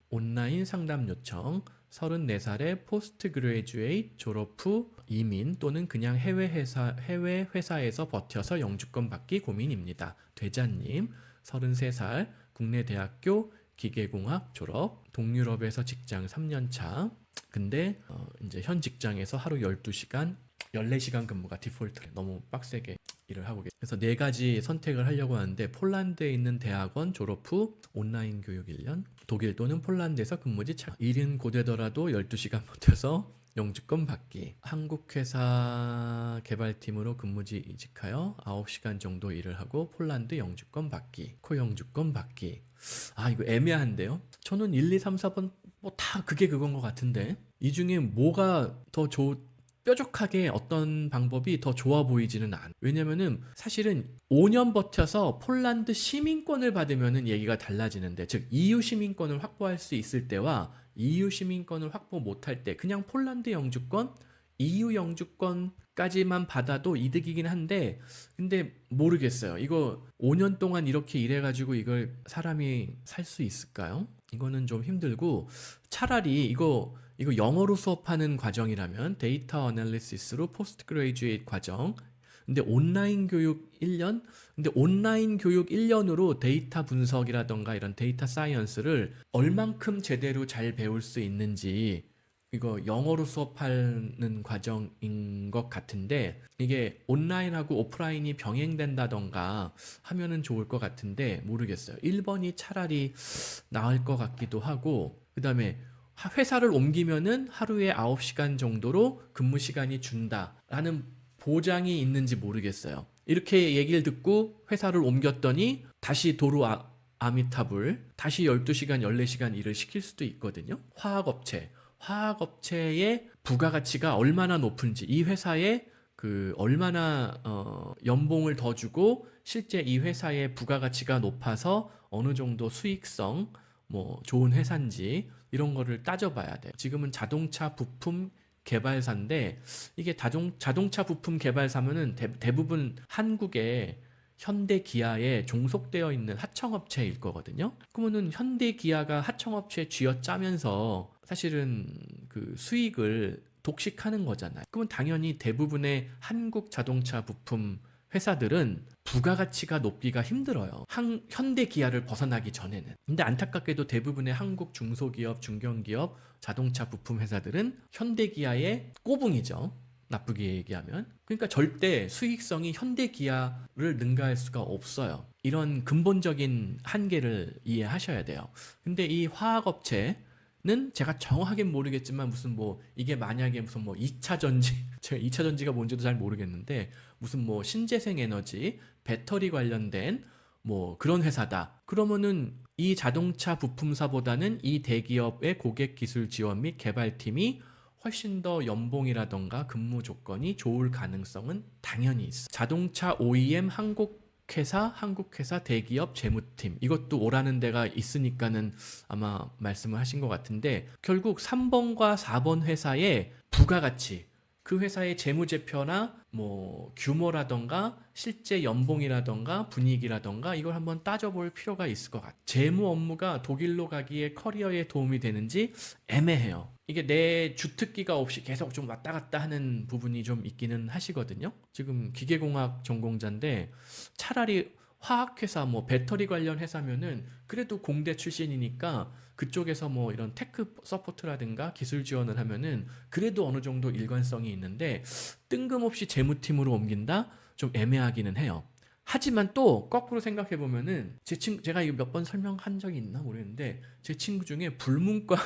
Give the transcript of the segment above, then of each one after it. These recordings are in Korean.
온라인 상담 요청, 34살의 포스트 그레이주에이트 졸업 후 이민 또는 그냥 해외 회사에서 버텨서 영주권 받기 고민입니다. 되자님, 33살, 국내 대학교 기계공학 졸업, 동유럽에서 직장 3년차. 근데 이제 현 직장에서 하루 12시간, 14시간 근무가 디폴트래. 너무 빡세게 일을 하고 계세요. 그래서 네 가지 선택을 하려고 하는데, 폴란드에 있는 대학원 졸업 후 온라인 교육 1년, 독일 또는 폴란드에서 근무지 일은 고되더라도 12시간 버텨서 영주권 받기, 한국 회사 개발팀으로 근무지 이직하여 9시간 정도 일을 하고 폴란드 영주권 받기, 코영주권 받기. 아, 이거 애매한데요? 저는 1, 2, 3, 4번 뭐 다 그게 그건 것 같은데, 이 중에 뭐가 더 뾰족하게 어떤 방법이 더 좋아 보이지는 않아. 왜냐면은 사실은 5년 버텨서 폴란드 시민권을 받으면은 얘기가 달라지는데, 즉 EU 시민권을 확보할 수 있을 때와 EU 시민권을 확보 못할 때 그냥 폴란드 영주권, EU 영주권까지만 받아도 이득이긴 한데, 근데 모르겠어요. 이거 5년 동안 이렇게 일해가지고 이걸 사람이 살 수 있을까요? 이거는 좀 힘들고, 차라리 이거 영어로 수업하는 과정이라면 데이터 어널리시스로 포스트 그레이주에이트 과정. 근데 온라인 교육 1년? 근데 온라인 교육 1년으로 데이터 분석이라던가 이런 데이터 사이언스를 얼만큼 제대로 잘 배울 수 있는지, 이거 영어로 수업하는 과정인 것 같은데, 이게 온라인하고 오프라인이 병행된다던가 하면은 좋을 것 같은데 모르겠어요. 1번이 차라리 나을 것 같기도 하고, 그 다음에 회사를 옮기면은 하루에 9시간 정도로 근무 시간이 준다라는 보장이 있는지 모르겠어요. 이렇게 얘기를 듣고 회사를 옮겼더니 다시 도로 아미타불, 다시 12시간, 14시간 일을 시킬 수도 있거든요. 화학업체의 부가가치가 얼마나 높은지, 이 회사에 얼마나 연봉을 더 주고 실제 이 회사의 부가가치가 높아서 어느 정도 수익성, 뭐 좋은 회사인지 이런 거를 따져봐야 돼요. 지금은 자동차 부품 개발사인데, 이게 자동차 부품 개발사면은 대부분 한국의 현대 기아에 종속되어 있는 하청업체일 거거든요. 그러면은 현대 기아가 하청업체에 쥐어짜면서 사실은 그 수익을 독식하는 거잖아요. 그러면 당연히 대부분의 한국 자동차 부품 회사들은 부가가치가 높기가 힘들어요. 현대 기아를 벗어나기 전에는. 근데 안타깝게도 대부분의 한국 중소기업, 중견기업, 자동차 부품 회사들은 현대 기아의 꼬붕이죠. 나쁘게 얘기하면. 그러니까 절대 수익성이 현대 기아를 능가할 수가 없어요. 이런 근본적인 한계를 이해하셔야 돼요. 근데 이 화학업체는 제가 정확하게 모르겠지만, 무슨 뭐 이게 만약에 무슨 뭐 2차 전지, 제가 2차 전지가 뭔지도 잘 모르겠는데, 무슨 뭐 신재생 에너지, 배터리 관련된 뭐 그런 회사다. 그러면은 이 자동차 부품사보다는 이 대기업의 고객 기술 지원 및 개발팀이 훨씬 더 연봉이라던가 근무 조건이 좋을 가능성은 당연히 있어. 자동차 OEM 한국회사 대기업 재무팀, 이것도 오라는 데가 있으니까는 아마 말씀을 하신 것 같은데, 결국 3번과 4번 회사의 부가가치, 그 회사의 재무제표나 뭐 규모라던가 실제 연봉이라던가 분위기라던가 이걸 한번 따져볼 필요가 있을 것 같아요. 재무 업무가 독일로 가기에 커리어에 도움이 되는지 애매해요. 이게 내 주특기가 없이 계속 좀 왔다 갔다 하는 부분이 좀 있기는 하시거든요. 지금 기계공학 전공자인데 차라리 화학회사, 뭐 배터리 관련 회사면은 그래도 공대 출신이니까 그쪽에서 뭐 이런 테크 서포트라든가 기술 지원을 하면은 그래도 어느 정도 일관성이 있는데, 뜬금없이 재무팀으로 옮긴다? 좀 애매하기는 해요. 하지만 또 거꾸로 생각해 보면은 제가 이거 몇 번 설명한 적이 있나 모르겠는데, 제 친구 중에 불문과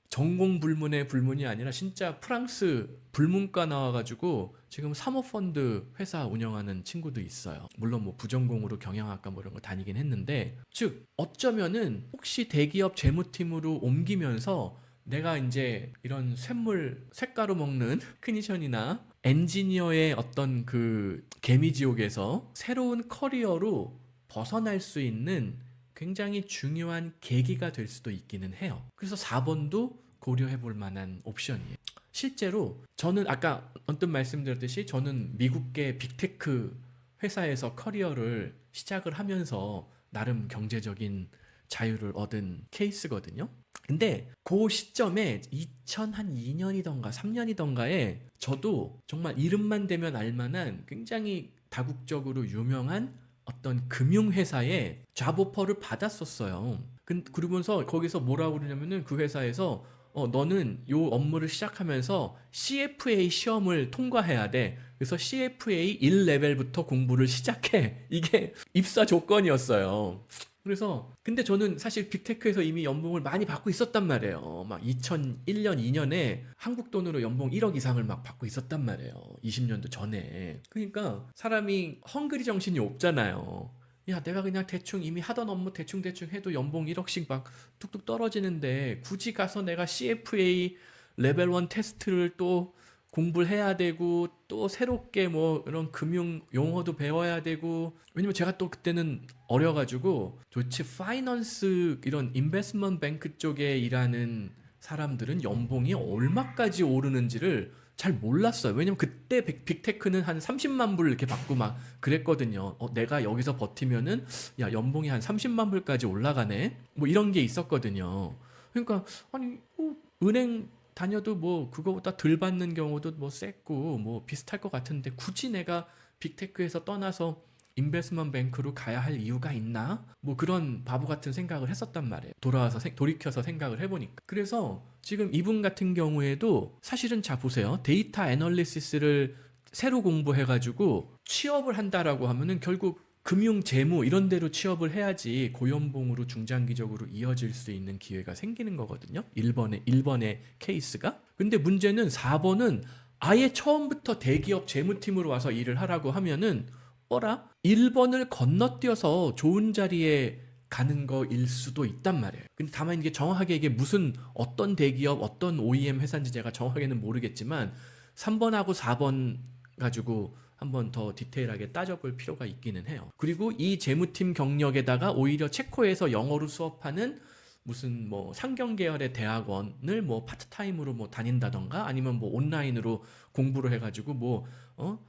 전공 불문의 불문이 아니라 진짜 프랑스 불문과 나와가지고 지금 사모펀드 회사 운영하는 친구도 있어요. 물론 뭐 부전공으로 경영학과 뭐 이런 거 다니긴 했는데, 즉 어쩌면은 혹시 대기업 재무팀으로 옮기면서 내가 이제 이런 쇳물 쇳가루 먹는 크니션이나 엔지니어의 어떤 그 개미지옥에서 새로운 커리어로 벗어날 수 있는 굉장히 중요한 계기가 될 수도 있기는 해요. 그래서 4번도 고려해 볼 만한 옵션이에요. 실제로 저는 아까 언뜻 말씀드렸듯이 저는 미국계 빅테크 회사에서 커리어를 시작을 하면서 나름 경제적인 자유를 얻은 케이스거든요. 근데 그 시점에 2002년이던가 3년이던가에 저도 정말 이름만 대면 알만한 굉장히 다국적으로 유명한 어떤 금융회사에 잡오퍼를 받았었어요. 그러면서 거기서 뭐라고 그러냐면은 그 회사에서 너는 요 업무를 시작하면서 CFA 시험을 통과해야 돼. 그래서 CFA 1레벨부터 공부를 시작해. 이게 입사 조건이었어요. 그래서 근데 저는 사실 빅테크에서 이미 연봉을 많이 받고 있었단 말이에요. 막 2001년, 2년에 한국 돈으로 연봉 1억 이상을 막 받고 있었단 말이에요. 20년도 전에. 그러니까 사람이 헝그리 정신이 없잖아요. 야, 내가 그냥 대충 이미 하던 업무 대충 해도 연봉 1억씩 막 뚝뚝 떨어지는데 굳이 가서 내가 CFA 레벨 1 테스트를 또 공부를 해야 되고 또 새롭게 뭐 이런 금융 용어도 배워야 되고 왜냐면 제가 또 그때는 어려가지고 도대체 파이낸스 이런 인베스트먼트 뱅크 쪽에 일하는 사람들은 연봉이 얼마까지 오르는지를 잘 몰랐어요. 왜냐면 그때 빅테크는 한 30만 불 이렇게 받고 막 그랬거든요. 내가 여기서 버티면은 야 연봉이 한 30만 불까지 올라가네. 뭐 이런 게 있었거든요. 그러니까 아니 은행 다녀도 뭐 그거보다 덜 받는 경우도 뭐 셌고 뭐 비슷할 것 같은데 굳이 내가 빅테크에서 떠나서 인베스트먼트 뱅크로 가야 할 이유가 있나? 뭐 그런 바보 같은 생각을 했었단 말이에요. 돌이켜서 생각을 해보니까. 그래서 지금 이분 같은 경우에도 사실은 자 보세요. 데이터 애널리시스를 새로 공부해가지고 취업을 한다라고 하면은 결국 금융 재무 이런 데로 취업을 해야지 고연봉으로 중장기적으로 이어질 수 있는 기회가 생기는 거거든요. 1번의 케이스가. 근데 문제는 4번은 아예 처음부터 대기업 재무팀으로 와서 일을 하라고 하면은 1번을 건너뛰어서 좋은 자리에 가는 거일 수도 있단 말이에요. 근데 다만 이게 정확하게 이게 무슨 어떤 대기업 어떤 OEM 회사인지 제가 정확하게는 모르겠지만 3번하고 4번 가지고 한번 더 디테일하게 따져볼 필요가 있기는 해요. 그리고 이 재무팀 경력에다가 오히려 체코에서 영어로 수업하는 무슨 뭐 상경 계열의 대학원을 뭐 파트타임으로 뭐 다닌다던가 아니면 뭐 온라인으로 공부를 해가지고 뭐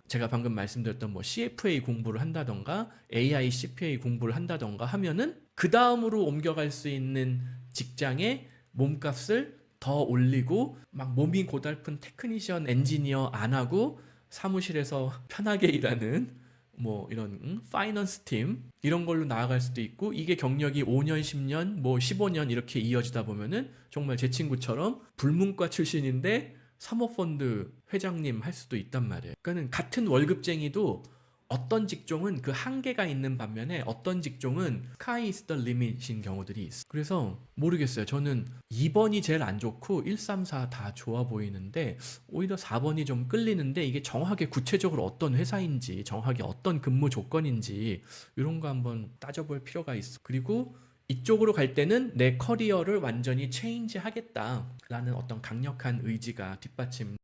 제가 방금 말씀드렸던 뭐 CFA 공부를 한다던가 AI CPA 공부를 한다던가 하면은 그 다음으로 옮겨갈 수 있는 직장의 몸값을 더 올리고 막 몸이 고달픈 테크니션 엔지니어 안 하고 사무실에서 편하게 일하는 뭐 이런 파이낸스 팀 이런 걸로 나아갈 수도 있고 이게 경력이 5년, 10년, 뭐 15년 이렇게 이어지다 보면은 정말 제 친구처럼 불문과 출신인데 사모펀드 회장님 할 수도 있단 말이에요. 그러니까는 같은 월급쟁이도 어떤 직종은 그 한계가 있는 반면에 어떤 직종은 sky is the limit인 경우들이 있어요. 그래서 모르겠어요. 저는 2번이 제일 안 좋고 1, 3, 4 다 좋아 보이는데 오히려 4번이 좀 끌리는데 이게 정확하게 구체적으로 어떤 회사인지 정확하게 어떤 근무 조건인지 이런 거 한번 따져볼 필요가 있어. 그리고 이쪽으로 갈 때는 내 커리어를 완전히 체인지 하겠다라는 어떤 강력한 의지가 뒷받침